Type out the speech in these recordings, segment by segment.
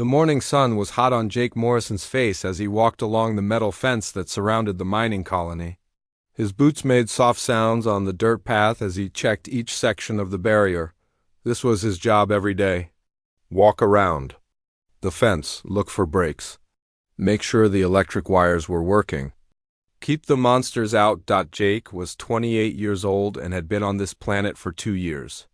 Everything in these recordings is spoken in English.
The morning sun was hot on Jake Morrison's face as he walked along the metal fence that surrounded the mining colony. His boots made soft sounds on the dirt path as he checked each section of the barrier. This was his job every day. Walk around the fence, look for breaks. Make sure the electric wires were working. Keep the monsters out. Jake was 28 years old and had been on this planet for 2 years.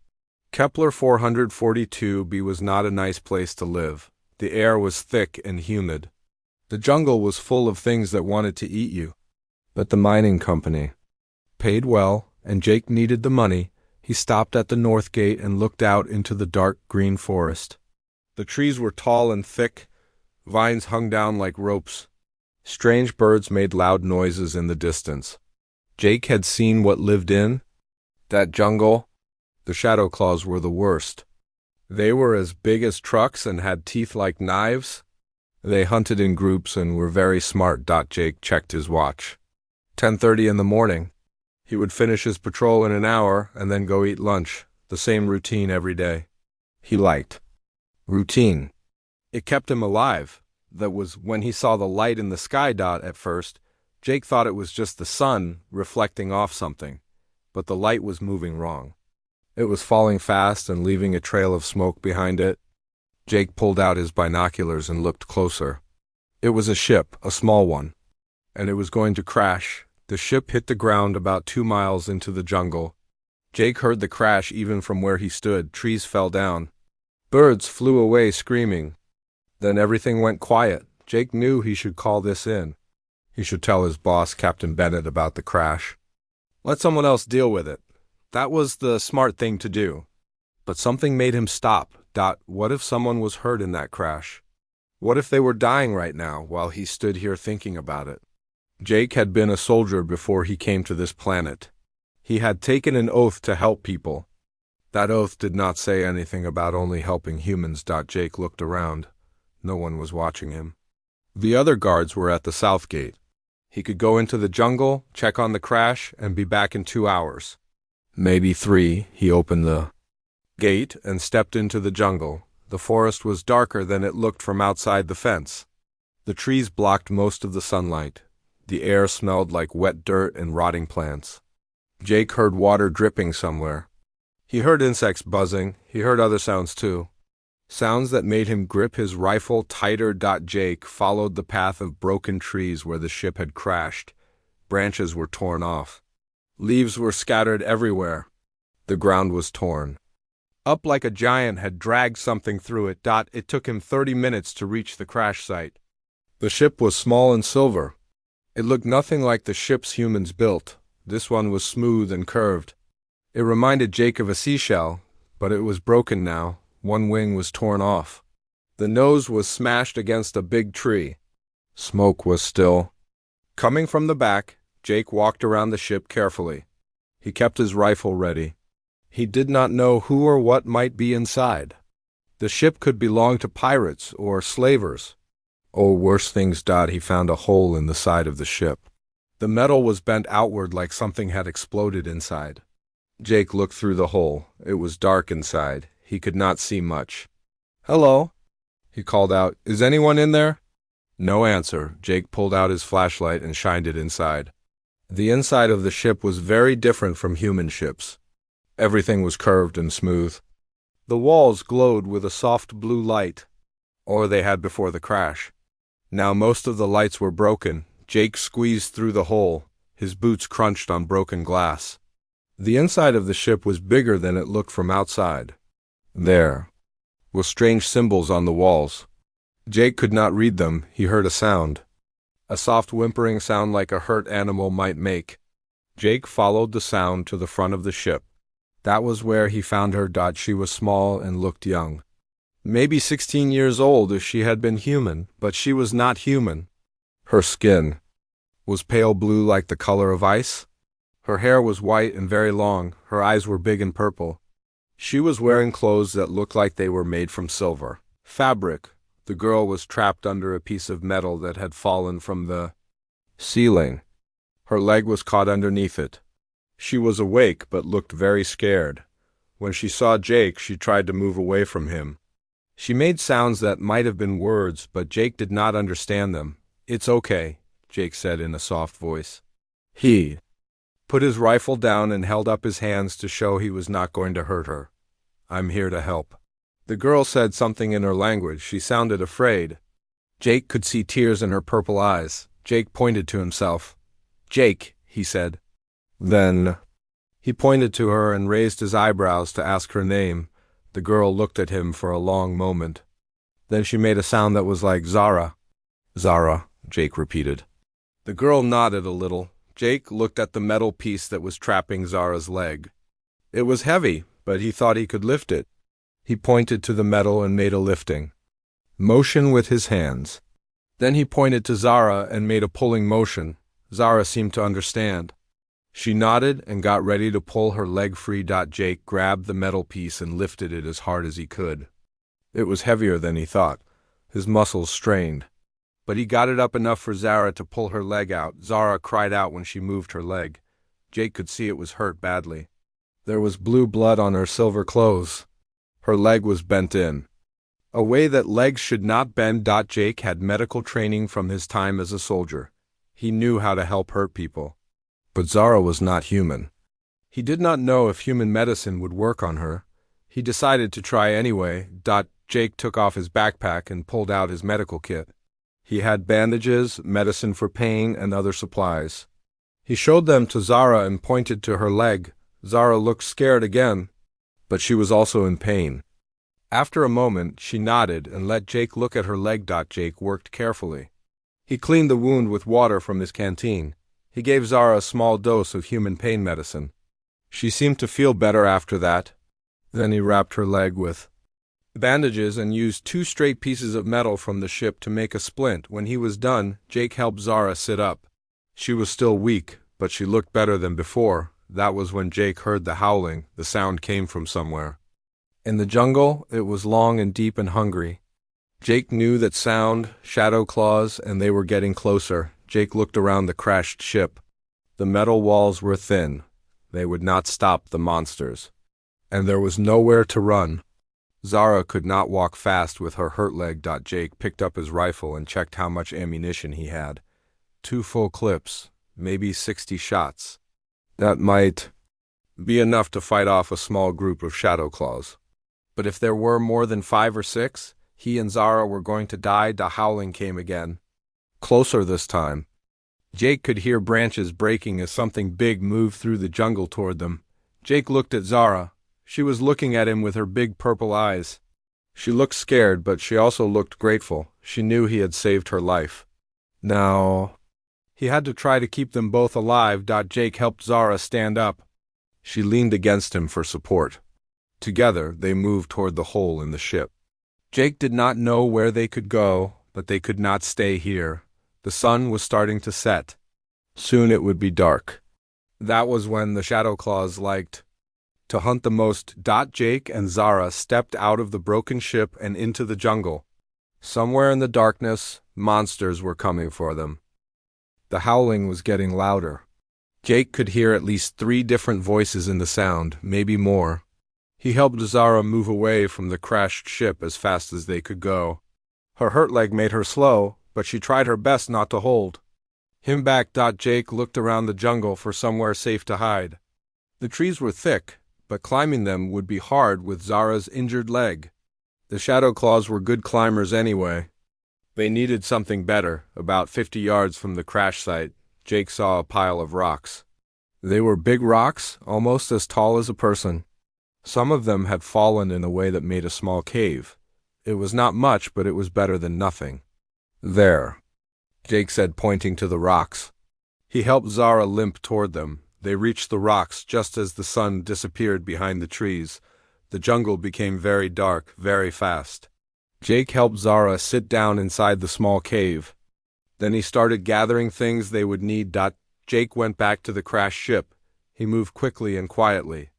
Kepler 442b was not a nice place to live. The air was thick and humid. The jungle was full of things that wanted to eat you. But the mining company paid well, and Jake needed the money. He stopped at the north gate and looked out into the dark green forest. The trees were tall and thick. Vines hung down like ropes. Strange birds made loud noises in the distance. Jake had seen what lived in that jungle. The shadow claws were the worst. They were as big as trucks and had teeth like knives. They hunted in groups and were very smart. Jake checked his watch. 10:30 in the morning. He would finish his patrol in an hour and then go eat lunch. The same routine every day. He liked routine. It kept him alive. That was when he saw the light in the sky. At first, Jake thought it was just the sun reflecting off something, but the light was moving wrong. It was falling fast and leaving a trail of smoke behind it. Jake pulled out his binoculars and looked closer. It was a ship, a small one, and it was going to crash. The ship hit the ground about 2 miles into the jungle. Jake heard the crash even from where he stood. Trees fell down. Birds flew away screaming. Then everything went quiet. Jake knew he should call this in. He should tell his boss, Captain Bennett, about the crash. Let someone else deal with it. That was the smart thing to do. But something made him stop. What if someone was hurt in that crash? What if they were dying right now while he stood here thinking about it? Jake had been a soldier before he came to this planet. He had taken an oath to help people. That oath did not say anything about only helping humans. Jake looked around. No one was watching him. The other guards were at the south gate. He could go into the jungle, check on the crash, and be back in 2 hours. Maybe 3. He opened the gate and stepped into the jungle. The forest was darker than it looked from outside the fence. The trees blocked most of the sunlight. The air smelled like wet dirt and rotting plants. Jake heard water dripping somewhere. He heard insects buzzing. He heard other sounds too. Sounds that made him grip his rifle tighter. Jake followed the path of broken trees where the ship had crashed. Branches were torn off. Leaves were scattered everywhere. The ground was torn up like a giant had dragged something through it. It took him 30 minutes to reach the crash site. The ship was small and silver. It looked nothing like the ships humans built. This one was smooth and curved. It reminded Jake of a seashell, but it was broken now. One wing was torn off. The nose was smashed against a big tree. Smoke was still coming from the back. Jake walked around the ship carefully. He kept his rifle ready. He did not know who or what might be inside. The ship could belong to pirates or slavers. Or worse things. He found a hole in the side of the ship. The metal was bent outward like something had exploded inside. Jake looked through the hole. It was dark inside. He could not see much. "Hello," he called out. "Is anyone in there?" No answer. Jake pulled out his flashlight and shined it inside. The inside of the ship was very different from human ships. Everything was curved and smooth. The walls glowed with a soft blue light, or they had before the crash. Now most of the lights were broken. Jake squeezed through the hole. His boots crunched on broken glass. The inside of the ship was bigger than it looked from outside. There were strange symbols on the walls. Jake could not read them. He heard a sound. A soft whimpering sound like a hurt animal might make. Jake followed the sound to the front of the ship. That was where he found her. She was small and looked young. Maybe 16 years old if she had been human, but she was not human. Her skin was pale blue like the color of ice. Her hair was white and very long. Her eyes were big and purple. She was wearing clothes that looked like they were made from silver fabric. The girl was trapped under a piece of metal that had fallen from the ceiling. Her leg was caught underneath it. She was awake but looked very scared. When she saw Jake, she tried to move away from him. She made sounds that might have been words, but Jake did not understand them. "It's okay," Jake said in a soft voice. He put his rifle down and held up his hands to show he was not going to hurt her. "I'm here to help." The girl said something in her language. She sounded afraid. Jake could see tears in her purple eyes. Jake pointed to himself. "Jake," he said. Then he pointed to her and raised his eyebrows to ask her name. The girl looked at him for a long moment. Then she made a sound that was like Zara. "Zara," Jake repeated. The girl nodded a little. Jake looked at the metal piece that was trapping Zara's leg. It was heavy, but he thought he could lift it. He pointed to the metal and made a lifting motion with his hands. Then he pointed to Zara and made a pulling motion. Zara seemed to understand. She nodded and got ready to pull her leg free. Jake grabbed the metal piece and lifted it as hard as he could. It was heavier than he thought. His muscles strained. But he got it up enough for Zara to pull her leg out. Zara cried out when she moved her leg. Jake could see it was hurt badly. There was blue blood on her silver clothes. Her leg was bent in a way that legs should not bend. Jake had medical training from his time as a soldier. He knew how to help hurt people. But Zara was not human. He did not know if human medicine would work on her. He decided to try anyway. Jake took off his backpack and pulled out his medical kit. He had bandages, medicine for pain, and other supplies. He showed them to Zara and pointed to her leg. Zara looked scared again, but she was also in pain. After a moment, she nodded and let Jake look at her leg. Jake worked carefully. He cleaned the wound with water from his canteen. He gave Zara a small dose of human pain medicine. She seemed to feel better after that. Then he wrapped her leg with bandages and used 2 straight pieces of metal from the ship to make a splint. When he was done, Jake helped Zara sit up. She was still weak, but she looked better than before. That was when Jake heard the howling. The sound came from somewhere. In the jungle, it was long and deep and hungry. Jake knew that sound, shadow claws, and they were getting closer. Jake looked around the crashed ship. The metal walls were thin. They would not stop the monsters. And there was nowhere to run. Zara could not walk fast with her hurt leg. Jake picked up his rifle and checked how much ammunition he had. 2 full clips, maybe 60 shots. That might be enough to fight off a small group of shadow claws. But if there were more than 5 or 6, he and Zara were going to die. The howling came again. Closer this time. Jake could hear branches breaking as something big moved through the jungle toward them. Jake looked at Zara. She was looking at him with her big purple eyes. She looked scared, but she also looked grateful. She knew he had saved her life. Now he had to try to keep them both alive. Jake helped Zara stand up. She leaned against him for support. Together, they moved toward the hole in the ship. Jake did not know where they could go, but they could not stay here. The sun was starting to set. Soon it would be dark. That was when the shadow claws liked to hunt the most. Jake and Zara stepped out of the broken ship and into the jungle. Somewhere in the darkness, monsters were coming for them. The howling was getting louder. Jake could hear at least 3 different voices in the sound, maybe more. He helped Zara move away from the crashed ship as fast as they could go. Her hurt leg made her slow, but she tried her best not to hold him back. Jake looked around the jungle for somewhere safe to hide. The trees were thick, but climbing them would be hard with Zara's injured leg. The shadow claws were good climbers anyway. They needed something better. About 50 yards from the crash site, Jake saw a pile of rocks. They were big rocks, almost as tall as a person. Some of them had fallen in a way that made a small cave. It was not much, but it was better than nothing. "There," Jake said, pointing to the rocks. He helped Zara limp toward them. They reached the rocks just as the sun disappeared behind the trees. The jungle became very dark, very fast. Jake helped Zara sit down inside the small cave. Then he started gathering things they would need. Jake went back to the crashed ship. He moved quickly and quietly.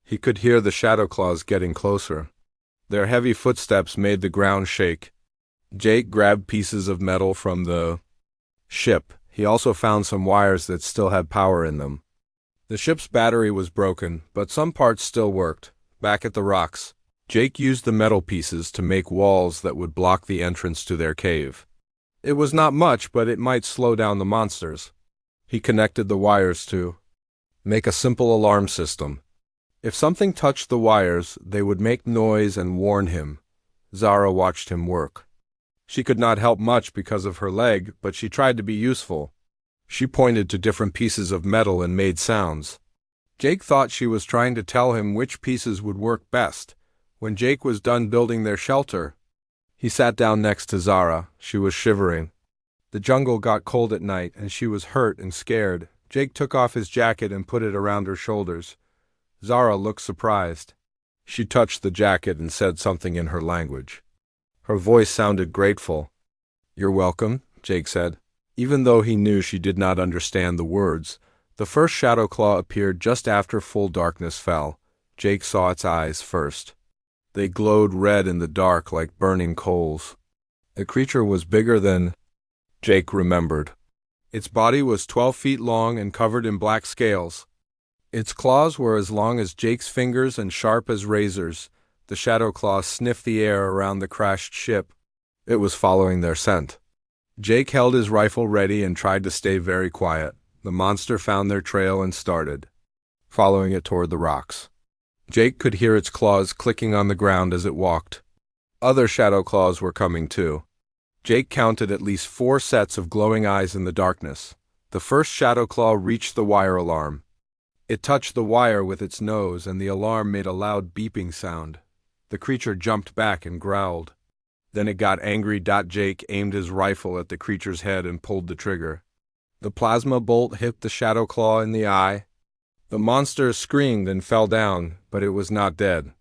He could hear the shadow claws getting closer. Their heavy footsteps made the ground shake. Jake grabbed pieces of metal from the ship. He also found some wires that still had power in them. The ship's battery was broken, but some parts still worked. Back at the rocks, Jake used the metal pieces to make walls that would block the entrance to their cave. It was not much, but it might slow down the monsters. He connected the wires to make a simple alarm system. If something touched the wires, they would make noise and warn him. Zara watched him work. She could not help much because of her leg, but she tried to be useful. She pointed to different pieces of metal and made sounds. Jake thought she was trying to tell him which pieces would work best. When Jake was done building their shelter, he sat down next to Zara. She was shivering. The jungle got cold at night, and she was hurt and scared. Jake took off his jacket and put it around her shoulders. Zara looked surprised. She touched the jacket and said something in her language. Her voice sounded grateful. "You're welcome," Jake said. Even though he knew she did not understand the words, the first shadow claw appeared just after full darkness fell. Jake saw its eyes first. They glowed red in the dark like burning coals. The creature was bigger than Jake remembered. Its body was 12 feet long and covered in black scales. Its claws were as long as Jake's fingers and sharp as razors. The shadow claws sniffed the air around the crashed ship. It was following their scent. Jake held his rifle ready and tried to stay very quiet. The monster found their trail and started following it toward the rocks. Jake could hear its claws clicking on the ground as it walked. Other shadow claws were coming too. Jake counted at least 4 sets of glowing eyes in the darkness. The first shadow claw reached the wire alarm. It touched the wire with its nose, and the alarm made a loud beeping sound. The creature jumped back and growled. Then it got angry. Jake aimed his rifle at the creature's head and pulled the trigger. The plasma bolt hit the shadow claw in the eye. The monster screamed and fell down, but it was not dead.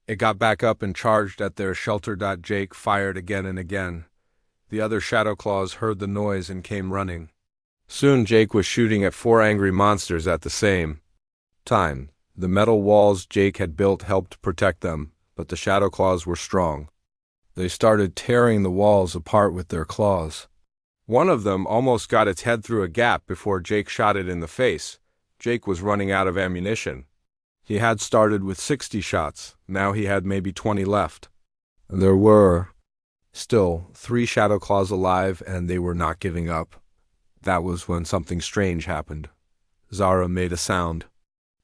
It got back up and charged at their shelter. Jake fired again and again. The other shadow claws heard the noise and came running. Soon Jake was shooting at 4 angry monsters at the same time. The metal walls Jake had built helped protect them, but the shadow claws were strong. They started tearing the walls apart with their claws. One of them almost got its head through a gap before Jake shot it in the face. Jake was running out of ammunition. He had started with 60 shots. Now he had maybe 20 left. There were still 3 shadow claws alive, and they were not giving up. That was when something strange happened. Zara made a sound.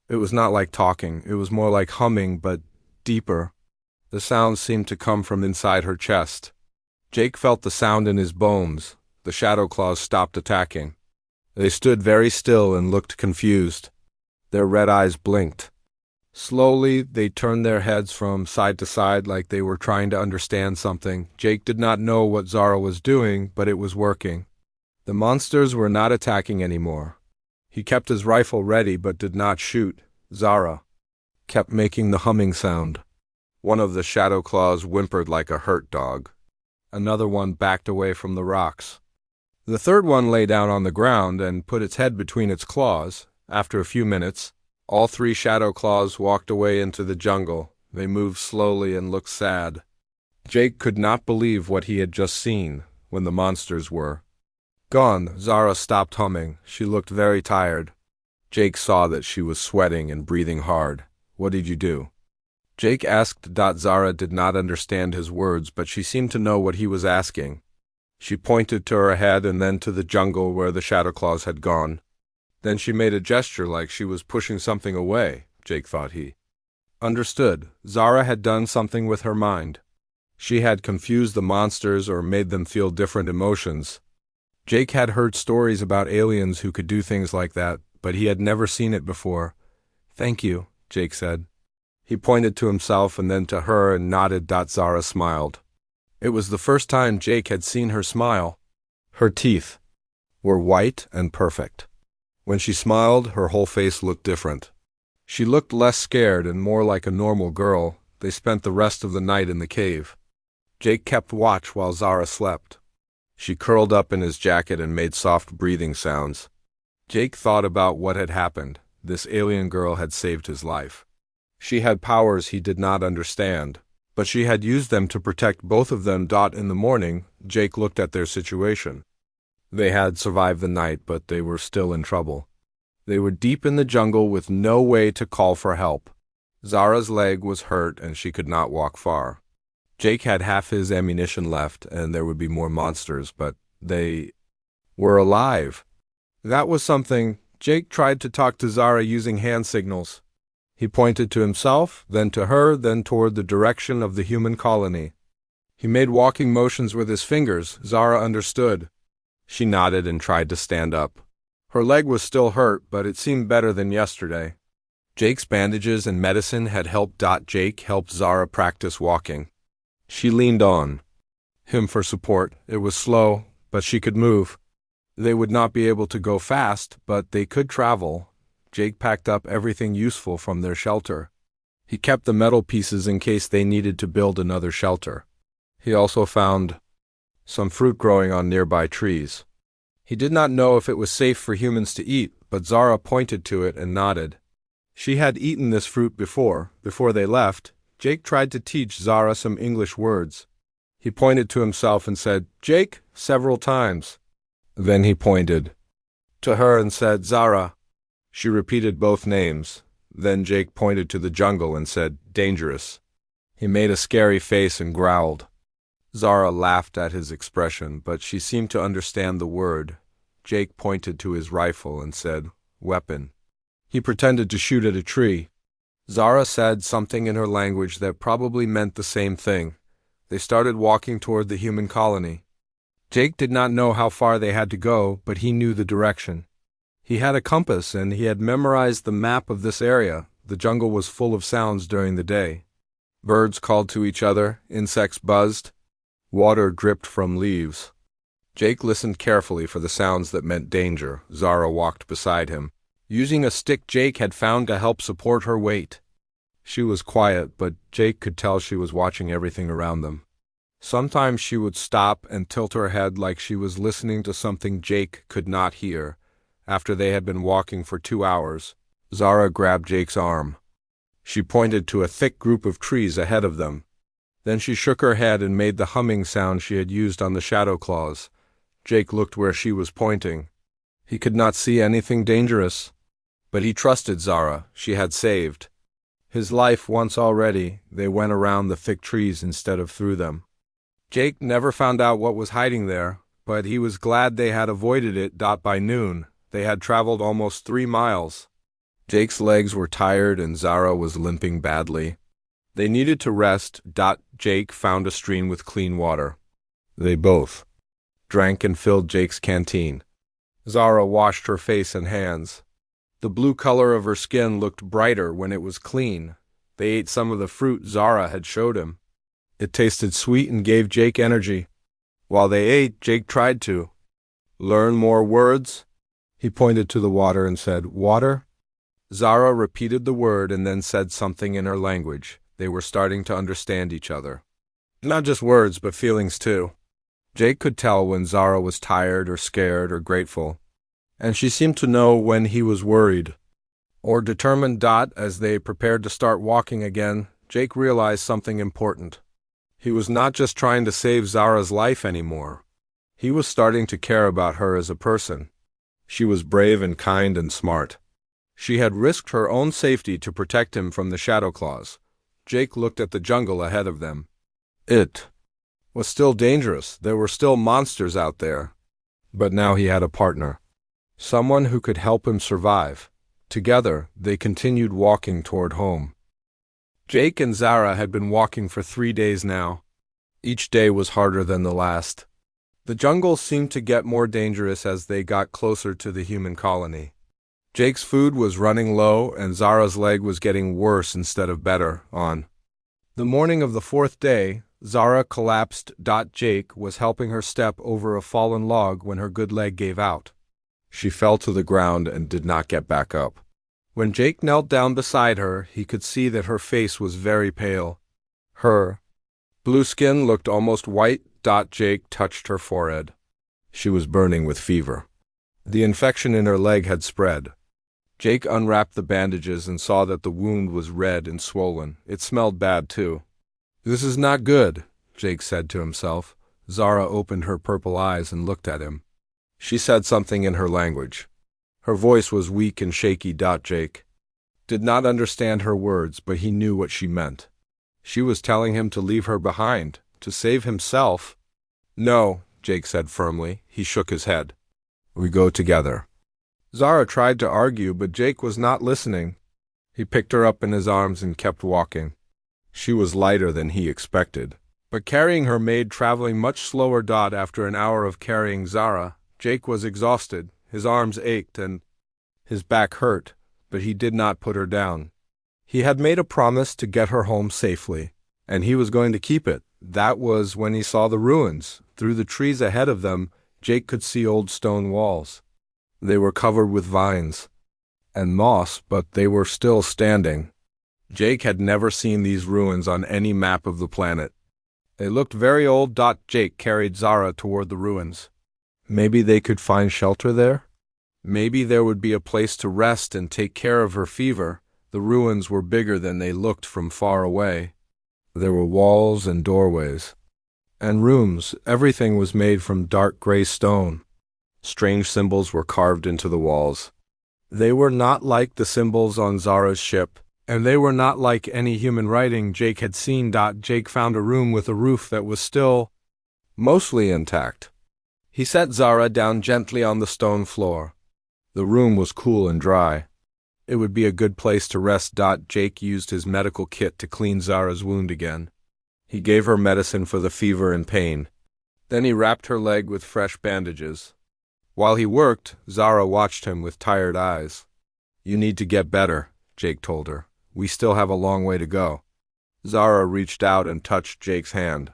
It was not like talking. It was more like humming, but deeper. The sound seemed to come from inside her chest. Jake felt the sound in his bones. The shadow claws stopped attacking. They stood very still and looked confused. Their red eyes blinked. Slowly, they turned their heads from side to side like they were trying to understand something. Jake did not know what Zara was doing, but it was working. The monsters were not attacking anymore. He kept his rifle ready but did not shoot. Zara kept making the humming sound. One of the shadow claws whimpered like a hurt dog. Another one backed away from the rocks. The third one lay down on the ground and put its head between its claws. After a few minutes, all 3 shadow claws walked away into the jungle. They moved slowly and looked sad. Jake could not believe what he had just seen. When the monsters were gone, Zara stopped humming. She looked very tired. Jake saw that she was sweating and breathing hard. "What did you do?" Jake asked. Zara did not understand his words, but she seemed to know what he was asking. She pointed to her head and then to the jungle where the shadow claws had gone. Then she made a gesture like she was pushing something away. Jake thought he understood. Zara had done something with her mind. She had confused the monsters or made them feel different emotions. Jake had heard stories about aliens who could do things like that, but he had never seen it before. "Thank you," Jake said. He pointed to himself and then to her and nodded. Zara smiled. It was the first time Jake had seen her smile. Her teeth were white and perfect. When she smiled, her whole face looked different. She looked less scared and more like a normal girl. They spent the rest of the night in the cave. Jake kept watch while Zara slept. She curled up in his jacket and made soft breathing sounds. Jake thought about what had happened. This alien girl had saved his life. She had powers he did not understand, but she had used them to protect both of them. In the morning, Jake looked at their situation. They had survived the night, but they were still in trouble. They were deep in the jungle with no way to call for help. Zara's leg was hurt and she could not walk far. Jake had half his ammunition left and there would be more monsters, but they were alive. That was something. Jake tried to talk to Zara using hand signals. He pointed to himself, then to her, then toward the direction of the human colony. He made walking motions with his fingers. Zara understood. She nodded and tried to stand up. Her leg was still hurt, but it seemed better than yesterday. Jake's bandages and medicine had helped. Jake helped Zara practice walking. She leaned on him for support. It was slow, but she could move. They would not be able to go fast, but they could travel. Jake packed up everything useful from their shelter. He kept the metal pieces in case they needed to build another shelter. He also found some fruit growing on nearby trees. He did not know if it was safe for humans to eat, but Zara pointed to it and nodded. She had eaten this fruit before. Before they left, Jake tried to teach Zara some English words. He pointed to himself and said, "Jake," several times. Then he pointed to her and said, "Zara." She repeated both names. Then Jake pointed to the jungle and said, "Dangerous." He made a scary face and growled. Zara laughed at his expression, but she seemed to understand the word. Jake pointed to his rifle and said, "Weapon." He pretended to shoot at a tree. Zara said something in her language that probably meant the same thing. They started walking toward the human colony. Jake did not know how far they had to go, but he knew the direction. He had a compass and he had memorized the map of this area. The jungle was full of sounds during the day. Birds called to each other, insects buzzed, water dripped from leaves. Jake listened carefully for the sounds that meant danger. Zara walked beside him, using a stick Jake had found to help support her weight. She was quiet, but Jake could tell she was watching everything around them. Sometimes she would stop and tilt her head like she was listening to something Jake could not hear. After they had been walking for 2 hours, Zara grabbed Jake's arm. She pointed to a thick group of trees ahead of them. Then she shook her head and made the humming sound she had used on the shadow claws. Jake looked where she was pointing. He could not see anything dangerous, but he trusted Zara. She had saved his life once already. They went around the thick trees instead of through them. Jake never found out what was hiding there, but he was glad they had avoided it. By noon, they had traveled almost 3 miles. Jake's legs were tired and Zara was limping badly. They needed to rest. Jake found a stream with clean water. They both drank and filled Jake's canteen. Zara washed her face and hands. The blue color of her skin looked brighter when it was clean. They ate some of the fruit Zara had showed him. It tasted sweet and gave Jake energy. While they ate, Jake tried to learn more words. He pointed to the water and said, "Water?" Zara repeated the word and then said something in her language. They were starting to understand each other. Not just words, but feelings too. Jake could tell when Zara was tired or scared or grateful, and she seemed to know when he was worried or determined. As they prepared to start walking again, Jake realized something important. He was not just trying to save Zara's life anymore. He was starting to care about her as a person. She was brave and kind and smart. She had risked her own safety to protect him from the shadow claws. Jake looked at the jungle ahead of them. It was still dangerous. There were still monsters out there. But now he had a partner. Someone who could help him survive. Together, they continued walking toward home. Jake and Zara had been walking for 3 days now. Each day was harder than the last. The jungle seemed to get more dangerous as they got closer to the human colony. Jake's food was running low and Zara's leg was getting worse instead of better. On the morning of the 4th day, Zara collapsed. Jake was helping her step over a fallen log when her good leg gave out. She fell to the ground and did not get back up. When Jake knelt down beside her, he could see that her face was very pale. Her blue skin looked almost white. Jake touched her forehead. She was burning with fever. The infection in her leg had spread. Jake unwrapped the bandages and saw that the wound was red and swollen. It smelled bad, too. "This is not good," Jake said to himself. Zara opened her purple eyes and looked at him. She said something in her language. Her voice was weak and shaky. Jake did not understand her words, but he knew what she meant. She was telling him to leave her behind, to save himself. "No," Jake said firmly. He shook his head. "We go together." Zara tried to argue, but Jake was not listening. He picked her up in his arms and kept walking. She was lighter than he expected, but carrying her made traveling much slower. After an hour of carrying Zara, Jake was exhausted. His arms ached and his back hurt, but he did not put her down. He had made a promise to get her home safely, and he was going to keep it. That was when he saw the ruins. Through the trees ahead of them, Jake could see old stone walls. They were covered with vines and moss, but they were still standing. Jake had never seen these ruins on any map of the planet. They looked very old. Jake carried Zara toward the ruins. Maybe they could find shelter there? Maybe there would be a place to rest and take care of her fever. The ruins were bigger than they looked from far away. There were walls and doorways and rooms. Everything was made from dark gray stone. Strange symbols were carved into the walls. They were not like the symbols on Zara's ship, and they were not like any human writing Jake had seen. Jake found a room with a roof that was still mostly intact. He set Zara down gently on the stone floor. The room was cool and dry. It would be a good place to rest. Jake used his medical kit to clean Zara's wound again. He gave her medicine for the fever and pain. Then he wrapped her leg with fresh bandages. While he worked, Zara watched him with tired eyes. "You need to get better," Jake told her. "We still have a long way to go." Zara reached out and touched Jake's hand.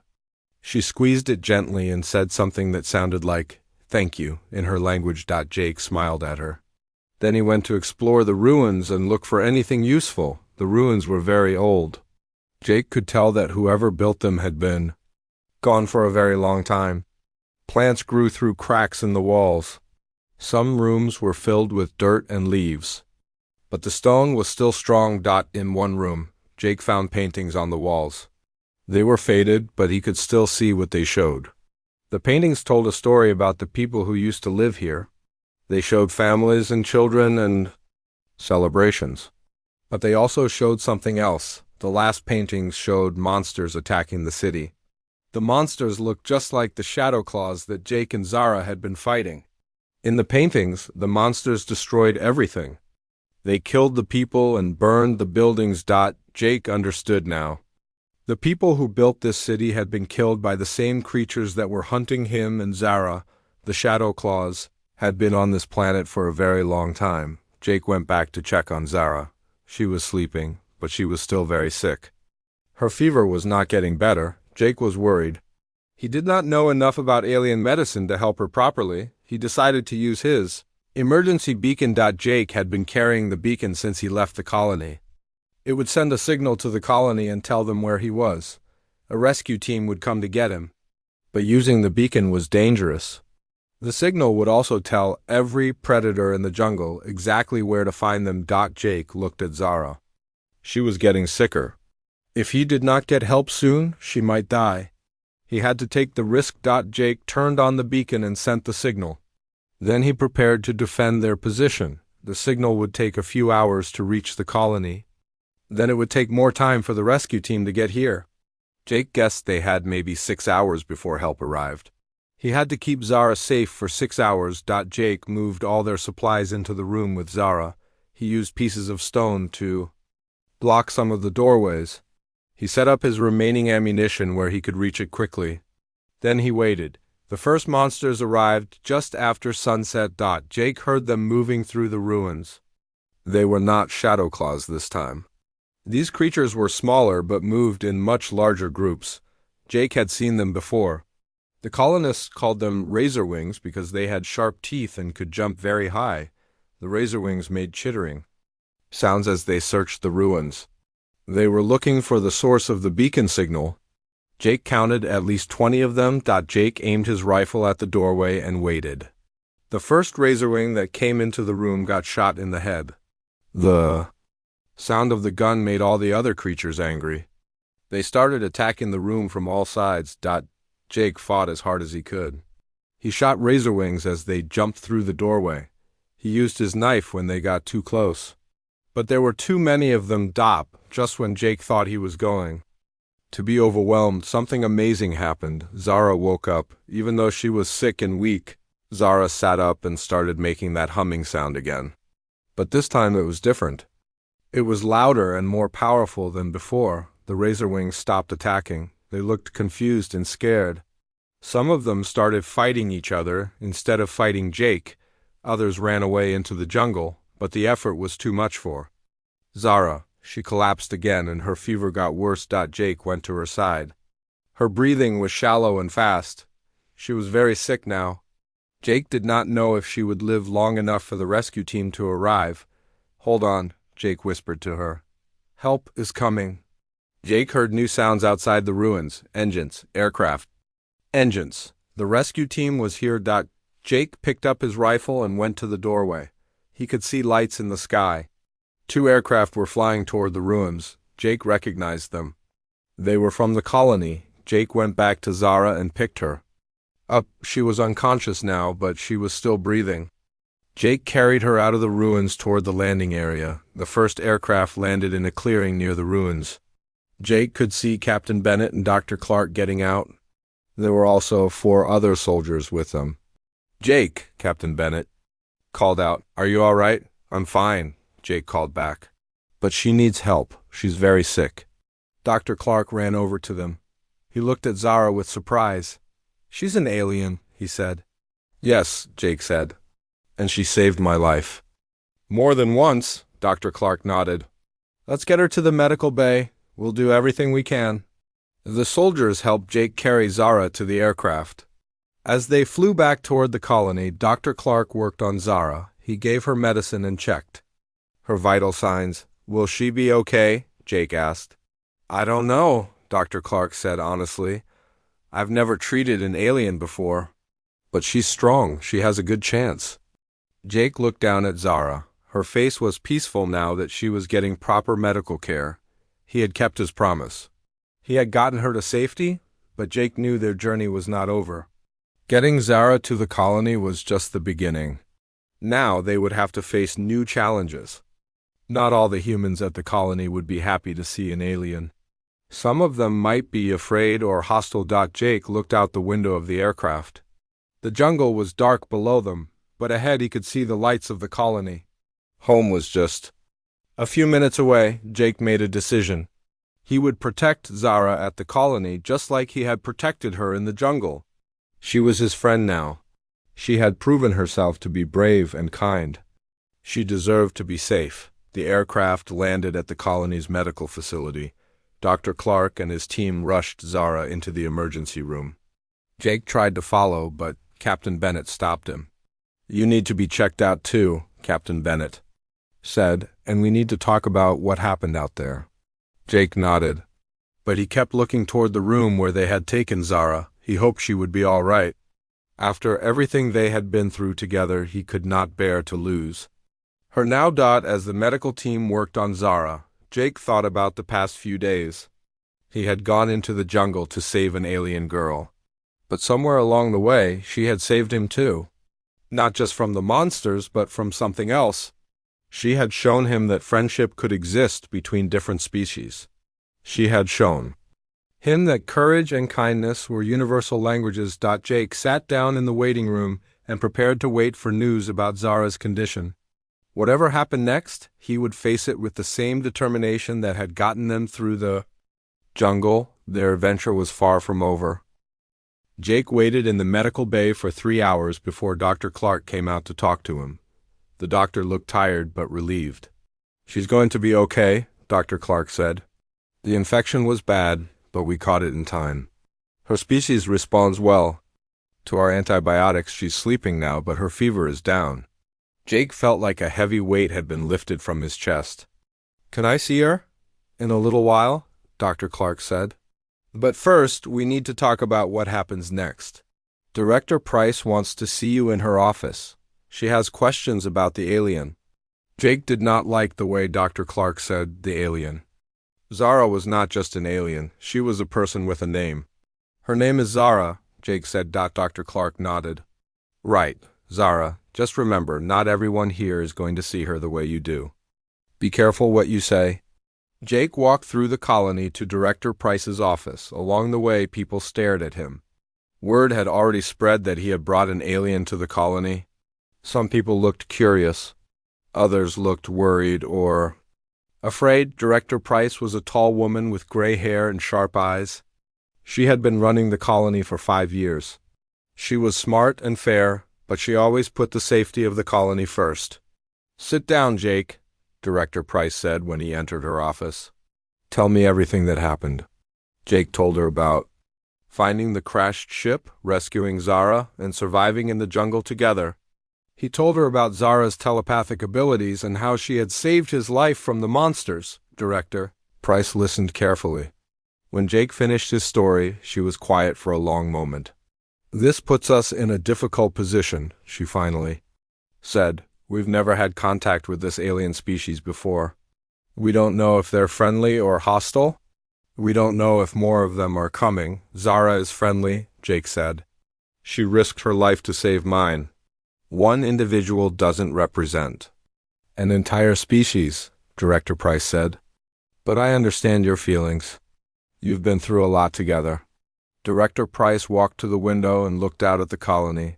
She squeezed it gently and said something that sounded like, "Thank you," in her language. Jake smiled at her. Then he went to explore the ruins and look for anything useful. The ruins were very old. Jake could tell that whoever built them had been gone for a very long time. Plants grew through cracks in the walls. Some rooms were filled with dirt and leaves, but the stone was still strong. In one room, Jake found paintings on the walls. They were faded, but he could still see what they showed. The paintings told a story about the people who used to live here. They showed families and children and celebrations. But they also showed something else. The last paintings showed monsters attacking the city. The monsters looked just like the shadow claws that Jake and Zara had been fighting. In the paintings, the monsters destroyed everything. They killed the people and burned the buildings. Jake understood now. The people who built this city had been killed by the same creatures that were hunting him and Zara. The shadow claws had been on this planet for a very long time. Jake went back to check on Zara. She was sleeping, but she was still very sick. Her fever was not getting better. Jake was worried. He did not know enough about alien medicine to help her properly. He decided to use his emergency beacon. Jake had been carrying the beacon since he left the colony. It would send a signal to the colony and tell them where he was. A rescue team would come to get him. But using the beacon was dangerous. The signal would also tell every predator in the jungle exactly where to find them. Jake looked at Zara. She was getting sicker. If he did not get help soon, she might die. He had to take the risk. Jake turned on the beacon and sent the signal. Then he prepared to defend their position. The signal would take a few hours to reach the colony. Then it would take more time for the rescue team to get here. Jake guessed they had maybe 6 hours before help arrived. He had to keep Zara safe for 6 hours. Jake moved all their supplies into the room with Zara. He used pieces of stone to block some of the doorways. He set up his remaining ammunition where he could reach it quickly. Then he waited. The first monsters arrived just after sunset. Jake heard them moving through the ruins. They were not shadow claws this time. These creatures were smaller but moved in much larger groups. Jake had seen them before. The colonists called them razor wings because they had sharp teeth and could jump very high. The razor wings made chittering sounds as they searched the ruins. They were looking for the source of the beacon signal. Jake counted at least 20 of them. Jake aimed his rifle at the doorway and waited. The first razorwing that came into the room got shot in the head. The sound of the gun made all the other creatures angry. They started attacking the room from all sides. Jake fought as hard as he could. He shot razorwings as they jumped through the doorway. He used his knife when they got too close. But there were too many of them just when Jake thought he was going to be overwhelmed. Something amazing happened. Zara woke up. Even though she was sick and weak, Zara sat up and started making that humming sound again. But this time it was different. It was louder and more powerful than before. The razor wings stopped attacking. They looked confused and scared. Some of them started fighting each other instead of fighting Jake. Others ran away into the jungle, but the effort was too much for Zara. She collapsed again and her fever got worse. Jake went to her side. Her breathing was shallow and fast. She was very sick now. Jake did not know if she would live long enough for the rescue team to arrive. "Hold on," Jake whispered to her. "Help is coming." Jake heard new sounds outside the ruins. Engines, aircraft. Engines. The rescue team was here. Jake picked up his rifle and went to the doorway. He could see lights in the sky. 2 aircraft were flying toward the ruins. Jake recognized them. They were from the colony. Jake went back to Zara and picked her up. She was unconscious now, but she was still breathing. Jake carried her out of the ruins toward the landing area. The first aircraft landed in a clearing near the ruins. Jake could see Captain Bennett and Dr. Clark getting out. There were also 4 other soldiers with them. "Jake," Captain Bennett called out. "Are you all right?" "I'm fine," Jake called back. "But she needs help. She's very sick." Dr. Clark ran over to them. He looked at Zara with surprise. "She's an alien," he said. "Yes," Jake said. "And she saved my life." "More than once," Dr. Clark nodded. "Let's get her to the medical bay. We'll do everything we can." The soldiers helped Jake carry Zara to the aircraft. As they flew back toward the colony, Dr. Clark worked on Zara. He gave her medicine and checked her vital signs. "Will she be okay?" Jake asked. "I don't know," Dr. Clark said honestly. "I've never treated an alien before. But she's strong. She has a good chance." Jake looked down at Zara. Her face was peaceful now that she was getting proper medical care. He had kept his promise. He had gotten her to safety, but Jake knew their journey was not over. Getting Zara to the colony was just the beginning. Now they would have to face new challenges. Not all the humans at the colony would be happy to see an alien. Some of them might be afraid or hostile. Jake looked out the window of the aircraft. The jungle was dark below them, but ahead he could see the lights of the colony. Home was just a few minutes away. Jake made a decision. He would protect Zara at the colony just like he had protected her in the jungle. She was his friend now. She had proven herself to be brave and kind. She deserved to be safe. The aircraft landed at the colony's medical facility. Dr. Clark and his team rushed Zara into the emergency room. Jake tried to follow, but Captain Bennett stopped him. "You need to be checked out too," Captain Bennett said, "and we need to talk about what happened out there." Jake nodded, but he kept looking toward the room where they had taken Zara. He hoped she would be all right. After everything they had been through together, he could not bear to lose her now. As the medical team worked on Zara, Jake thought about the past few days. He had gone into the jungle to save an alien girl. But somewhere along the way, she had saved him too. Not just from the monsters, but from something else. She had shown him that friendship could exist between different species. She had shown him that courage and kindness were universal languages. Jake sat down in the waiting room and prepared to wait for news about Zara's condition. Whatever happened next, he would face it with the same determination that had gotten them through the jungle. Their adventure was far from over. Jake waited in the medical bay for 3 hours before Dr. Clark came out to talk to him. The doctor looked tired but relieved. "She's going to be okay," Dr. Clark said. "The infection was bad, but we caught it in time. Her species responds well to our antibiotics. She's sleeping now, but her fever is down." Jake felt like a heavy weight had been lifted from his chest. "Can I see her?" "In a little while," Dr. Clark said. "But first, we need to talk about what happens next. Director Price wants to see you in her office. She has questions about the alien." Jake did not like the way Dr. Clark said the alien. Zara was not just an alien. She was a person with a name. "Her name is Zara," Jake said. Dr. Clark nodded. "Right, Zara. Just remember, not everyone here is going to see her the way you do. Be careful what you say. Jake walked through the colony to Director Price's office. Along the way, people stared at him. Word had already spread that he had brought an alien to the colony. Some people looked curious. Others looked worried or afraid. Director Price was a tall woman with gray hair and sharp eyes. She had been running the colony for 5 years. She was smart and fair, but she always put the safety of the colony first. "Sit down, Jake," Director Price said when he entered her office. "Tell me everything that happened." Jake told her about finding the crashed ship, rescuing Zara, and surviving in the jungle together. He told her about Zara's telepathic abilities and how she had saved his life from the monsters. Director Price listened carefully. When Jake finished his story, she was quiet for a long moment. "This puts us in a difficult position," she finally said. "We've never had contact with this alien species before. We don't know if they're friendly or hostile. We don't know if more of them are coming." "Zara is friendly," Jake said. "She risked her life to save mine. One individual doesn't represent an entire species," Director Price said. "But I understand your feelings. You've been through a lot together." Director Price walked to the window and looked out at the colony.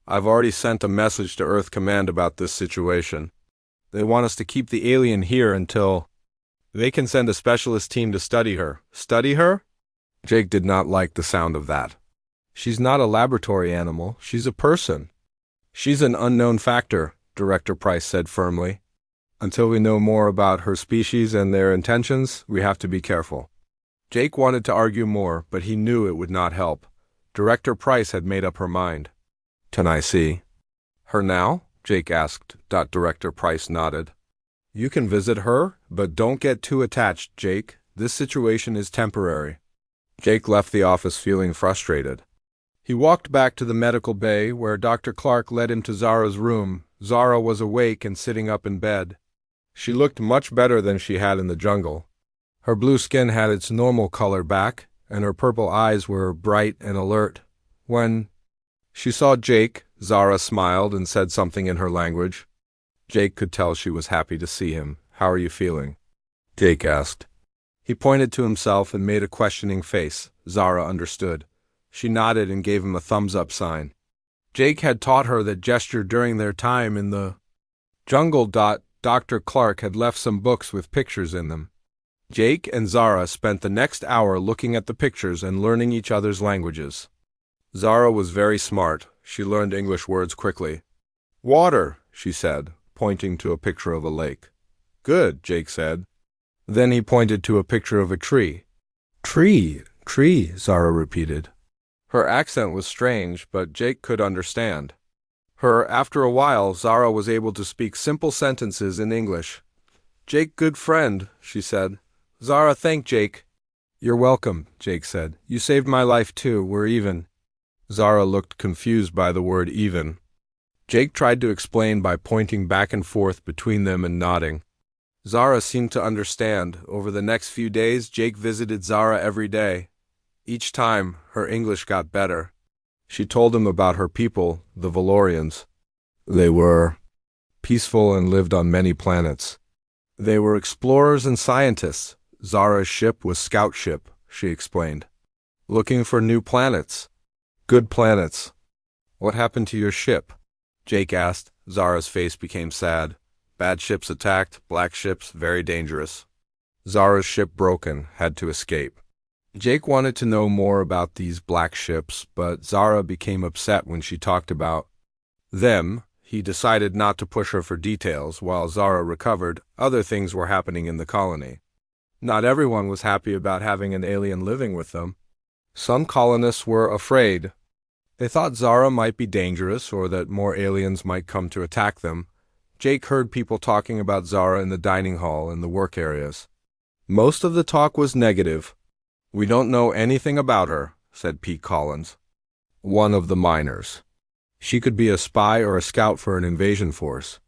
"I've already sent a message to Earth Command about this situation. They want us to keep the alien here until they can send a specialist team to study her." "Study her?" Jake did not like the sound of that. "She's not a laboratory animal. She's a person." "She's an unknown factor," Director Price said firmly. "Until we know more about her species and their intentions, we have to be careful." Jake wanted to argue more, but he knew it would not help. Director Price had made up her mind. "Can I see her now?" Jake asked. Director Price nodded. "You can visit her, but don't get too attached, Jake. This situation is temporary." Jake left the office feeling frustrated. He walked back to the medical bay, where Dr. Clark led him to Zara's room. Zara was awake and sitting up in bed. She looked much better than she had in the jungle. Her blue skin had its normal color back, and her purple eyes were bright and alert. When she saw Jake, Zara smiled and said something in her language. Jake could tell she was happy to see him. "How are you feeling?" Jake asked. He pointed to himself and made a questioning face. Zara understood. She nodded and gave him a thumbs-up sign. Jake had taught her that gesture during their time in the jungle. Dr. Clark had left some books with pictures in them. Jake and Zara spent the next hour looking at the pictures and learning each other's languages. Zara was very smart. She learned English words quickly. "Water," she said, pointing to a picture of a lake. "Good," Jake said. Then he pointed to a picture of a tree. Tree, Zara repeated. Her accent was strange, but Jake could understand her. After a while, Zara was able to speak simple sentences in English. "Jake, good friend," she said. Zara thanked Jake. "You're welcome," Jake said. "You saved my life too. We're even." Zara looked confused by the word even. Jake tried to explain by pointing back and forth between them and nodding. Zara seemed to understand. Over the next few days, Jake visited Zara every day. Each time, her English got better. She told him about her people, the Valorians. They were peaceful and lived on many planets. They were explorers and scientists. Zara's ship was Scout Ship, she explained. Looking for new planets. Good planets. "What happened to your ship?" Jake asked. Zara's face became sad. "Bad ships attacked, black ships, very dangerous. Zara's ship broken, had to escape." Jake wanted to know more about these black ships, but Zara became upset when she talked about them. He decided not to push her for details. While Zara recovered, other things were happening in the colony. Not everyone was happy about having an alien living with them. Some colonists were afraid. They thought Zara might be dangerous or that more aliens might come to attack them. Jake heard people talking about Zara in the dining hall and the work areas. Most of the talk was negative. "We don't know anything about her," said Pete Collins, one of the miners. "She could be a spy or a scout for an invasion force."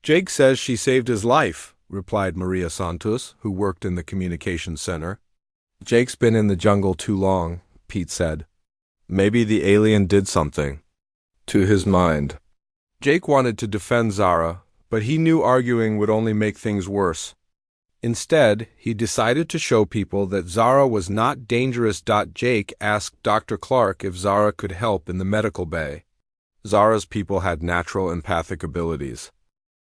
"Jake says she saved his life," replied Maria Santos, who worked in the communications center. "Jake's been in the jungle too long," Pete said. "Maybe the alien did something to his mind." Jake wanted to defend Zara, but he knew arguing would only make things worse. Instead, he decided to show people that Zara was not dangerous. Jake asked Dr. Clark if Zara could help in the medical bay. Zara's people had natural empathic abilities.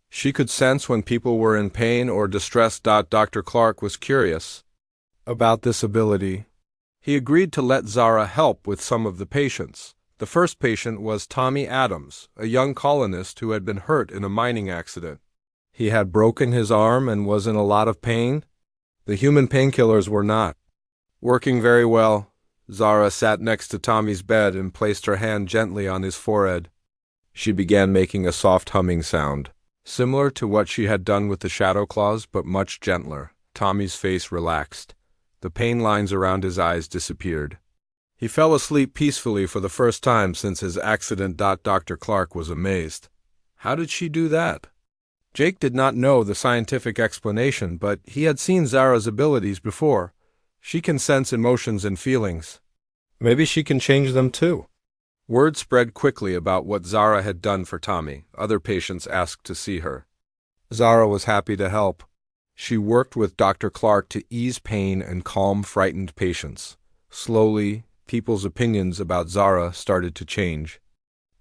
She could sense when people were in pain or distress. Dr. Clark was curious about this ability. He agreed to let Zara help with some of the patients. The first patient was Tommy Adams, a young colonist who had been hurt in a mining accident. He had broken his arm and was in a lot of pain. The human painkillers were not working very well. Zara sat next to Tommy's bed and placed her hand gently on his forehead. She began making a soft humming sound, similar to what she had done with the shadow claws, but much gentler. Tommy's face relaxed. The pain lines around his eyes disappeared. He fell asleep peacefully for the first time since his accident. Dr. Clark was amazed. How did she do that? Jake did not know the scientific explanation, but he had seen Zara's abilities before. She can sense emotions and feelings. Maybe she can change them too. Word spread quickly about what Zara had done for Tommy. Other patients asked to see her. Zara was happy to help. She worked with Dr. Clark to ease pain and calm frightened patients. Slowly, people's opinions about Zara started to change.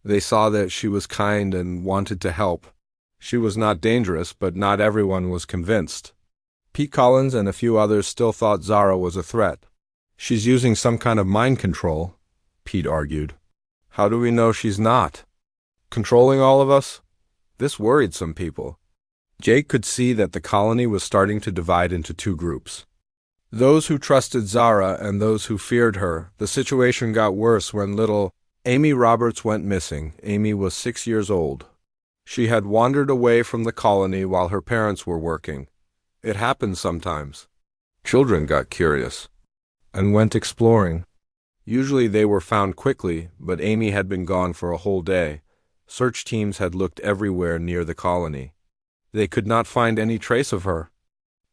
They saw that she was kind and wanted to help. She was not dangerous, but not everyone was convinced. Pete Collins and a few others still thought Zara was a threat. She's using some kind of mind control, Pete argued. How do we know she's not? Controlling all of us? This worried some people. Jake could see that the colony was starting to divide into two groups. Those who trusted Zara and those who feared her. The situation got worse when little Amy Roberts went missing. Amy was 6 years old. She had wandered away from the colony while her parents were working. It happened sometimes. Children got curious and went exploring. Usually they were found quickly, but Amy had been gone for a whole day. Search teams had looked everywhere near the colony. They could not find any trace of her.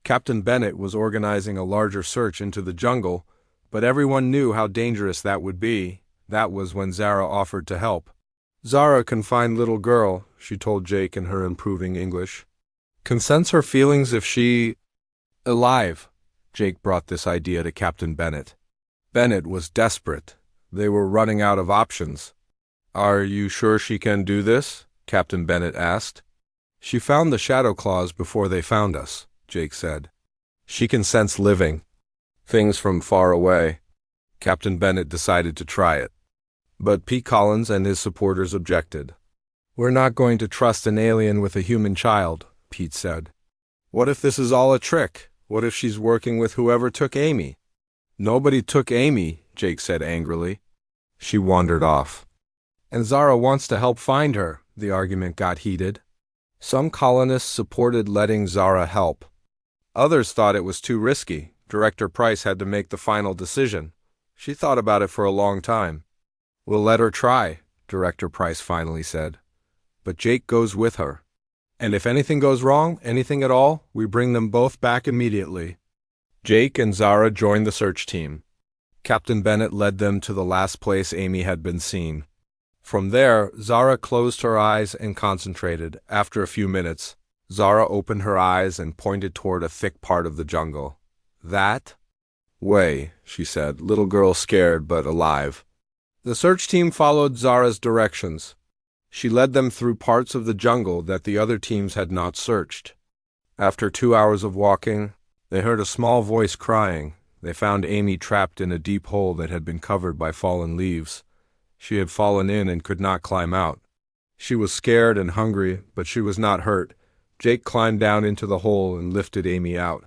Captain Bennett was organizing a larger search into the jungle, but everyone knew how dangerous that would be. That was when Zara offered to help. Zara can find little girl, she told Jake in her improving English. Can sense her feelings if she... alive. Jake brought this idea to Captain Bennett. Bennett was desperate. They were running out of options. Are you sure she can do this? Captain Bennett asked. She found the shadow claws before they found us, Jake said. She can sense living things from far away. Captain Bennett decided to try it. But Pete Collins and his supporters objected. We're not going to trust an alien with a human child, Pete said. What if this is all a trick? What if she's working with whoever took Amy? Nobody took Amy, Jake said angrily. She wandered off. And Zara wants to help find her. The argument got heated. Some colonists supported letting Zara help. Others thought it was too risky. Director Price had to make the final decision. She thought about it for a long time. We'll let her try, Director Price finally said. But Jake goes with her. And if anything goes wrong, anything at all, we bring them both back immediately. Jake and Zara joined the search team. Captain Bennett led them to the last place Amy had been seen. From there, Zara closed her eyes and concentrated. After a few minutes, Zara opened her eyes and pointed toward a thick part of the jungle. That way, she said, little girl scared but alive. The search team followed Zara's directions. She led them through parts of the jungle that the other teams had not searched. After 2 hours of walking, they heard a small voice crying. They found Amy trapped in a deep hole that had been covered by fallen leaves. She had fallen in and could not climb out. She was scared and hungry, but she was not hurt. Jake climbed down into the hole and lifted Amy out.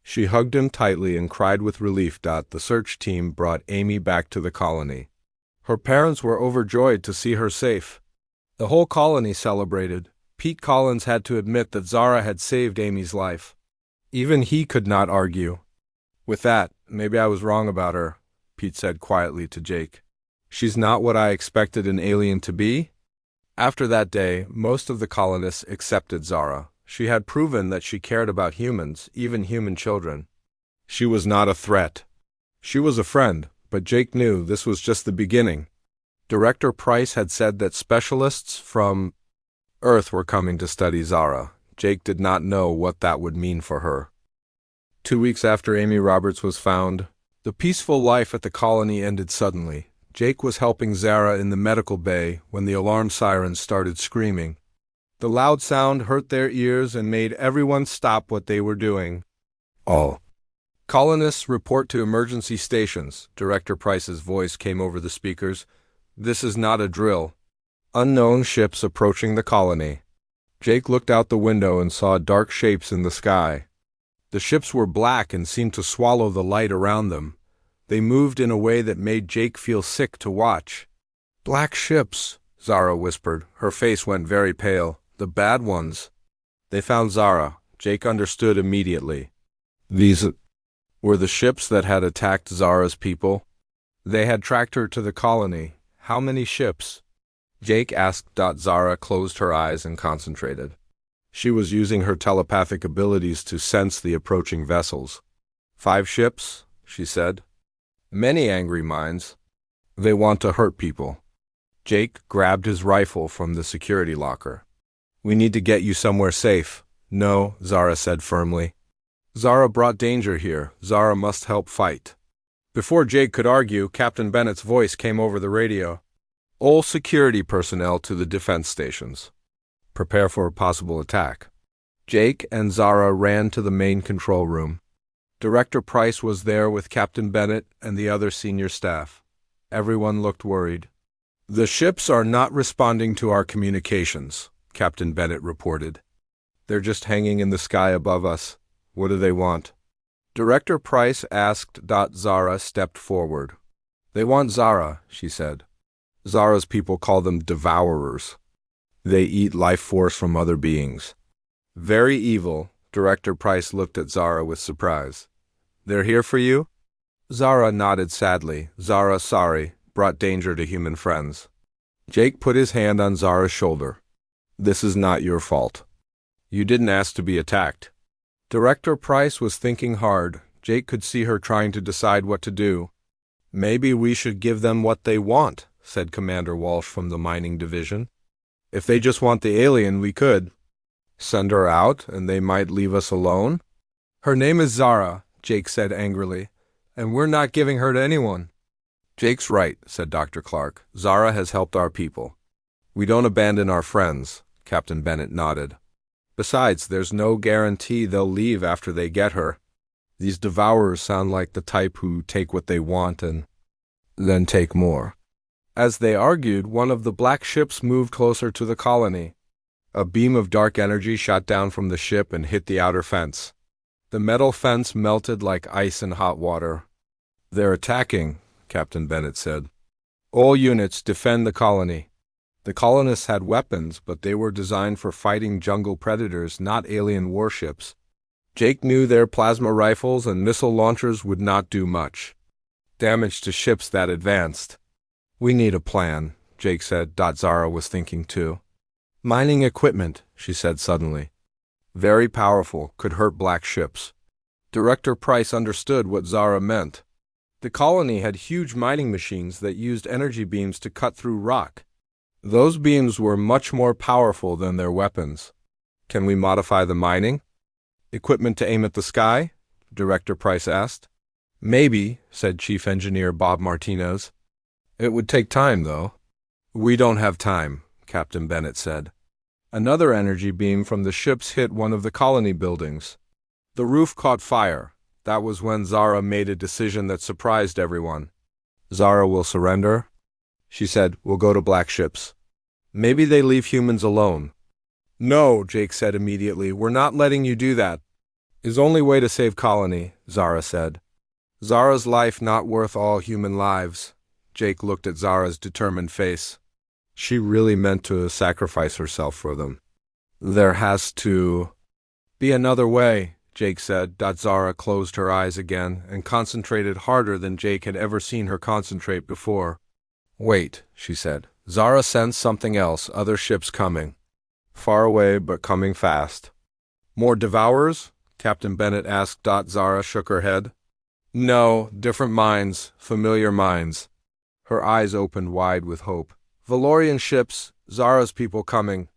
She hugged him tightly and cried with relief. The search team brought Amy back to the colony. Her parents were overjoyed to see her safe. The whole colony celebrated. Pete Collins had to admit that Zara had saved Amy's life. Even he could not argue. With that, maybe I was wrong about her, Pete said quietly to Jake. She's not what I expected an alien to be? After that day, most of the colonists accepted Zara. She had proven that she cared about humans, even human children. She was not a threat. She was a friend, but Jake knew this was just the beginning. Director Price had said that specialists from Earth were coming to study Zara. Jake did not know what that would mean for her. 2 weeks after Amy Roberts was found, the peaceful life at the colony ended suddenly. Jake was helping Zara in the medical bay when the alarm sirens started screaming. The loud sound hurt their ears and made everyone stop what they were doing. All colonists report to emergency stations. Director Price's voice came over the speakers. This is not a drill. Unknown ships approaching the colony. Jake looked out the window and saw dark shapes in the sky. The ships were black and seemed to swallow the light around them. They moved in a way that made Jake feel sick to watch. Black ships, Zara whispered. Her face went very pale. The bad ones. They found Zara. Jake understood immediately. These were the ships that had attacked Zara's people. They had tracked her to the colony. How many ships? Jake asked. Zara closed her eyes and concentrated. She was using her telepathic abilities to sense the approaching vessels. 5 ships, she said. Many angry minds. They want to hurt people. Jake grabbed his rifle from the security locker. We need to get you somewhere safe. No, Zara said firmly. Zara brought danger here. Zara must help fight. Before Jake could argue, Captain Bennett's voice came over the radio. All security personnel to the defense stations. Prepare for a possible attack. Jake and Zara ran to the main control room. Director Price was there with Captain Bennett and the other senior staff. Everyone looked worried. The ships are not responding to our communications, Captain Bennett reported. They're just hanging in the sky above us. What do they want? Director Price asked. Zara stepped forward. They want Zara, she said. Zara's people call them devourers. They eat life force from other beings. Very evil. Director Price looked at Zara with surprise. They're here for you? Zara nodded sadly. Zara, sorry, brought danger to human friends. Jake put his hand on Zara's shoulder. This is not your fault. You didn't ask to be attacked. Director Price was thinking hard. Jake could see her trying to decide what to do. Maybe we should give them what they want, said Commander Walsh from the mining division. If they just want the alien, we could. Send her out, and they might leave us alone? Her name is Zara, Jake said angrily, and we're not giving her to anyone. Jake's right, said Dr. Clark. Zara has helped our people. We don't abandon our friends, Captain Bennett nodded. Besides, there's no guarantee they'll leave after they get her. These devourers sound like the type who take what they want and then take more. As they argued, one of the black ships moved closer to the colony. A beam of dark energy shot down from the ship and hit the outer fence. The metal fence melted like ice in hot water. They're attacking, Captain Bennett said. All units defend the colony. The colonists had weapons, but they were designed for fighting jungle predators, not alien warships. Jake knew their plasma rifles and missile launchers would not do much damage to ships that advanced. We need a plan, Jake said. Zara was thinking too. Mining equipment, she said suddenly. Very powerful, could hurt black ships. Director Price understood what Zara meant. The colony had huge mining machines that used energy beams to cut through rock. Those beams were much more powerful than their weapons. Can we modify the mining? Equipment to aim at the sky? Director Price asked. Maybe, said Chief Engineer Bob Martinez. It would take time, though. We don't have time, Captain Bennett said. Another energy beam from the ships hit one of the colony buildings. The roof caught fire. That was when Zara made a decision that surprised everyone. Zara will surrender? She said, we'll go to black ships. Maybe they leave humans alone. No, Jake said immediately. We're not letting you do that. Is only way to save colony, Zara said. Zara's life not worth all human lives. Jake looked at Zara's determined face. She really meant to sacrifice herself for them. There has to be another way, Jake said. Zara closed her eyes again and concentrated harder than Jake had ever seen her concentrate before. Wait, she said. Zara sensed something else, other ships coming. Far away, but coming fast. More devourers? Captain Bennett asked. Zara shook her head. No, different minds, familiar minds. Her eyes opened wide with hope. Valorian ships, Zara's people coming.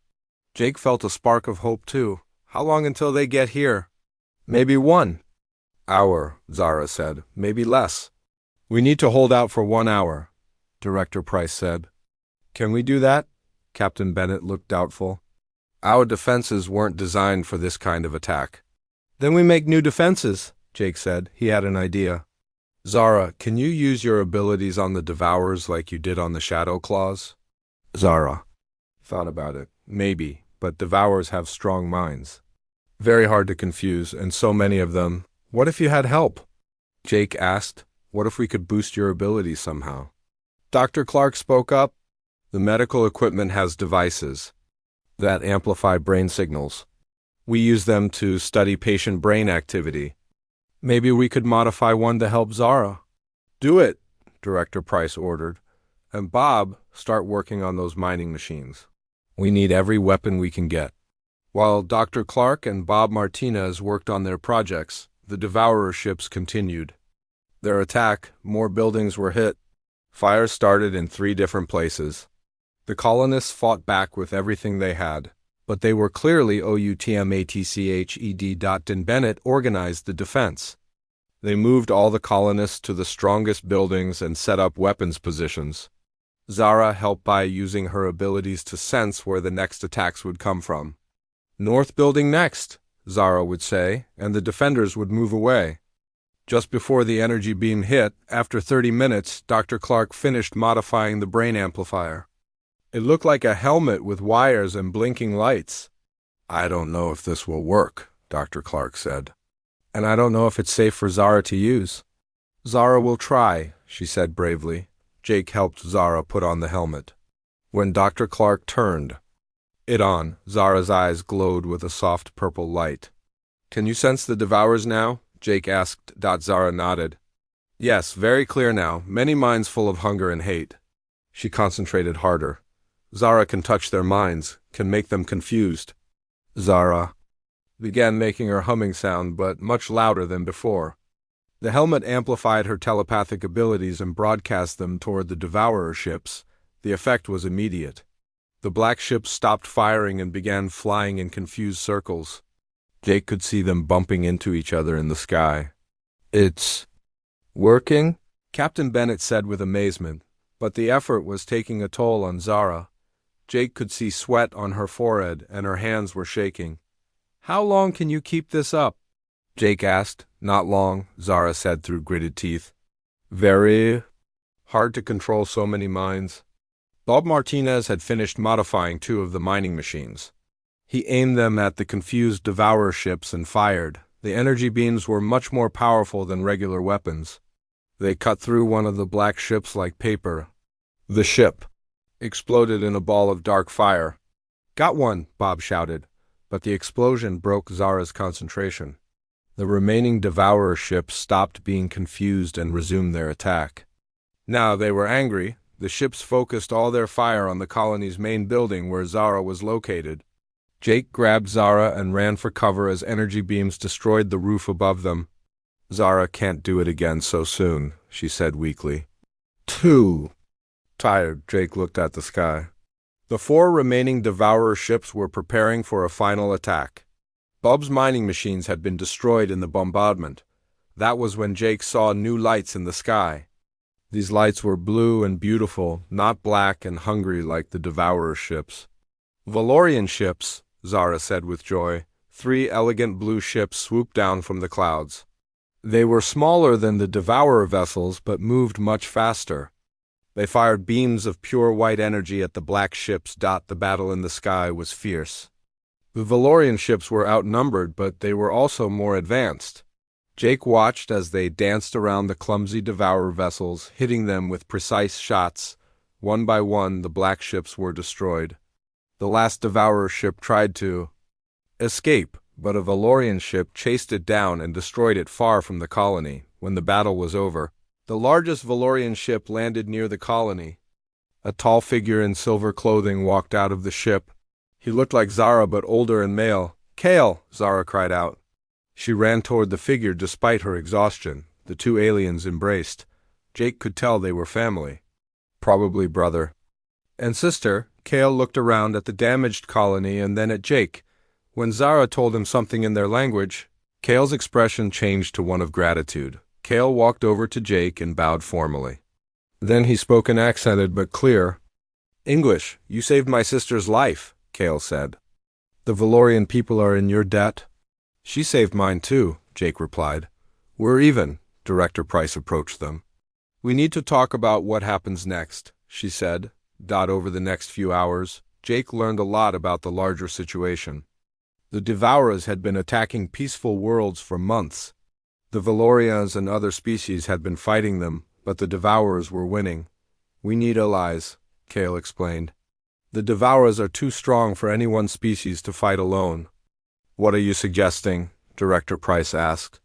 Jake felt a spark of hope too. How long until they get here? Maybe 1 hour, Zara said. Maybe less. We need to hold out for 1 hour, Director Price said. Can we do that? Captain Bennett looked doubtful. Our defenses weren't designed for this kind of attack. Then we make new defenses, Jake said. He had an idea. Zara, can you use your abilities on the Devourers like you did on the Shadow Claws? Zara thought about it. Maybe, but Devourers have strong minds. Very hard to confuse, and so many of them. What if you had help? Jake asked. What if we could boost your abilities somehow? Dr. Clark spoke up. The medical equipment has devices that amplify brain signals. We use them to study patient brain activity. Maybe we could modify one to help Zara. Do it, Director Price ordered. And Bob, start working on those mining machines. We need every weapon we can get. While Dr. Clark and Bob Martinez worked on their projects, the Devourer ships continued. Their attack, more buildings were hit. Fires started in 3 different places. The colonists fought back with everything they had, but they were clearly OUTMATCHED. And Bennett organized the defense. They moved all the colonists to the strongest buildings and set up weapons positions. Zara helped by using her abilities to sense where the next attacks would come from. North building next, Zara would say, and the defenders would move away. Just before the energy beam hit, after 30 minutes, Dr. Clark finished modifying the brain amplifier. It looked like a helmet with wires and blinking lights. I don't know if this will work, Dr. Clark said. And I don't know if it's safe for Zara to use. Zara will try, she said bravely. Jake helped Zara put on the helmet. When Dr. Clark turned it on, Zara's eyes glowed with a soft purple light. Can you sense the Devourers now? Jake asked. Zara nodded. Yes, very clear now. Many minds full of hunger and hate. She concentrated harder. Zara can touch their minds, can make them confused. Zara began making her humming sound, but much louder than before. The helmet amplified her telepathic abilities and broadcast them toward the Devourer ships. The effect was immediate. The black ships stopped firing and began flying in confused circles. Jake could see them bumping into each other in the sky. It's working? Captain Bennett said with amazement, but the effort was taking a toll on Zara. Jake could see sweat on her forehead and her hands were shaking. How long can you keep this up? Jake asked. Not long, Zara said through gritted teeth. Very hard to control so many minds. Bob Martinez had finished modifying 2 of the mining machines. He aimed them at the confused Devourer ships and fired. The energy beams were much more powerful than regular weapons. They cut through one of the black ships like paper. The ship exploded in a ball of dark fire. Got one, Bob shouted, but the explosion broke Zara's concentration. The remaining Devourer ships stopped being confused and resumed their attack. Now they were angry. The ships focused all their fire on the colony's main building where Zara was located. Jake grabbed Zara and ran for cover as energy beams destroyed the roof above them. Zara can't do it again so soon, she said weakly. Too tired, Jake looked at the sky. The 4 remaining Devourer ships were preparing for a final attack. Bob's mining machines had been destroyed in the bombardment. That was when Jake saw new lights in the sky. These lights were blue and beautiful, not black and hungry like the Devourer ships. Valorian ships, Zara said with joy. 3 elegant blue ships swooped down from the clouds. They were smaller than the Devourer vessels, but moved much faster. They fired beams of pure white energy at the black ships. The battle in the sky was fierce. The Valorian ships were outnumbered, but they were also more advanced. Jake watched as they danced around the clumsy Devourer vessels, hitting them with precise shots. One by one, the black ships were destroyed. The last Devourer ship tried to escape, but a Valorian ship chased it down and destroyed it far from the colony. When the battle was over, the largest Valorian ship landed near the colony. A tall figure in silver clothing walked out of the ship. He looked like Zara but older and male. Kale, Zara cried out. She ran toward the figure despite her exhaustion. The 2 aliens embraced. Jake could tell they were family. Probably brother And sister, Kale looked around at the damaged colony and then at Jake. When Zara told him something in their language, Kale's expression changed to one of gratitude. Kale walked over to Jake and bowed formally. Then he spoke in accented but clear English. You saved my sister's life, Kale said. The Valorian people are in your debt? She saved mine too, Jake replied. We're even, Director Price approached them. We need to talk about what happens next, she said. Over the next few hours, Jake learned a lot about the larger situation. The Devourers had been attacking peaceful worlds for months. The Valorians and other species had been fighting them, but the Devourers were winning. We need allies, Kale explained. The Devourers are too strong for any one species to fight alone. What are you suggesting? Director Price asked.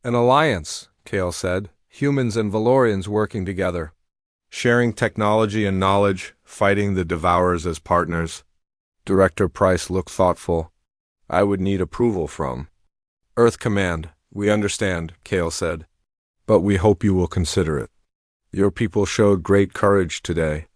An alliance, Kale said. Humans and Valorians working together. Sharing technology and knowledge, fighting the Devourers as partners. Director Price looked thoughtful. I would need approval from Earth Command. We understand, Kale said. But we hope you will consider it. Your people showed great courage today.